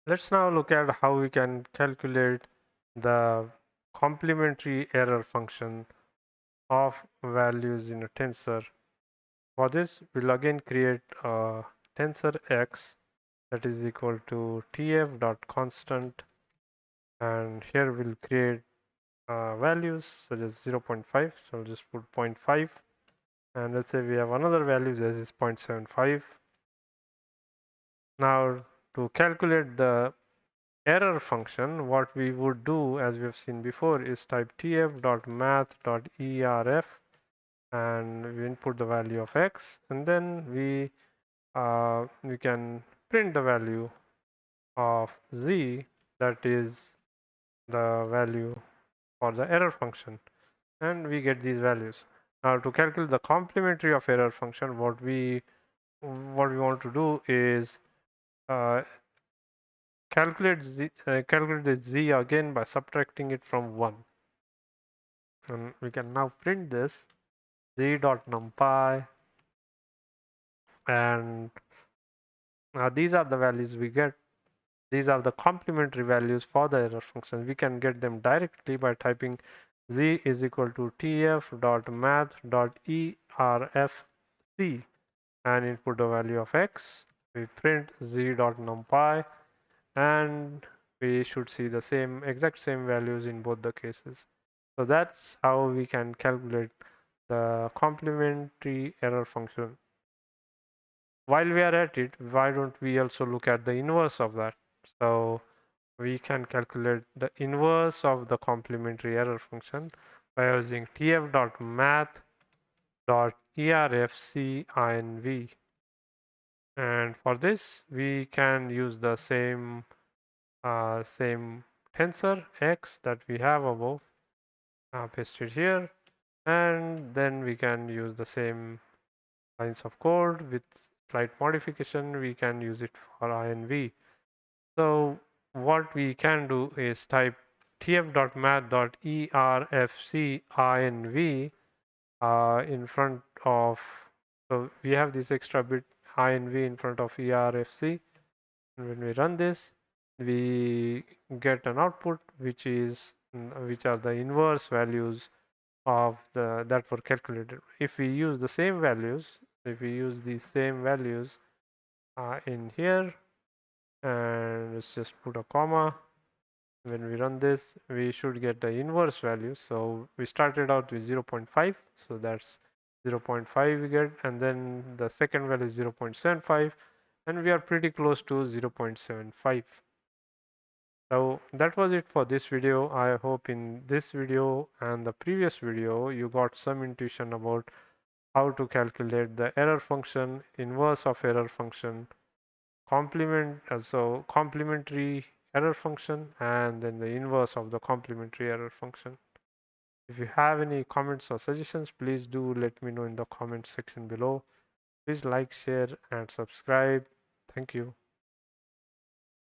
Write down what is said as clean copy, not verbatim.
Let's now look at how we can calculate the complementary error function of values in a tensor. For this, we'll again create a tensor x that is equal to tf.constant, and here we'll create values such as 0.5, so I'll just put 0.5, and let's say we have another value that is 0.75. Now to calculate the error function, what we would do, as we have seen before, is type tf.math.erf, and we input the value of x, and then we can print the value of z, that is the value for the error function, and we get these values. Now to calculate the complementary of error function, what we want to do is uh, calculate the z again by subtracting it from 1, and we can now print this z dot numpy, and these are the values we get. These are the complementary values for the error function. We can get them directly by typing z is equal to tf.math.erfc and input the value of x. We print z dot numpy, and we should see the exact same values in both the cases. So that's how we can calculate the complementary error function. While we are at it, why don't we also look at the inverse of that? So we can calculate the inverse of the complementary error function by using tf.math.erfcinv. And for this, we can use the same tensor x that we have above, pasted here, and then we can use the same lines of code with slight modification. We can use it for inv. So what we can do is type tf.math.erfcinv in front of, so we have this extra bit inv in front of erfc, and when we run this, we get an output which are the inverse values of the that were calculated. If we use the same values, if we use these same values in here, and let's just put a comma, when we run this, we should get the inverse value. So we started out with 0.5, so that's 0.5 we get, and then the second value is 0.75, and we are pretty close to 0.75. So that was it for this video. I hope in this video and the previous video you got some intuition about how to calculate the error function, inverse of error function, complementary error function, and then the inverse of the complementary error function. If you have any comments or suggestions, please do let me know in the comment section below. Please like, share, and subscribe. Thank you.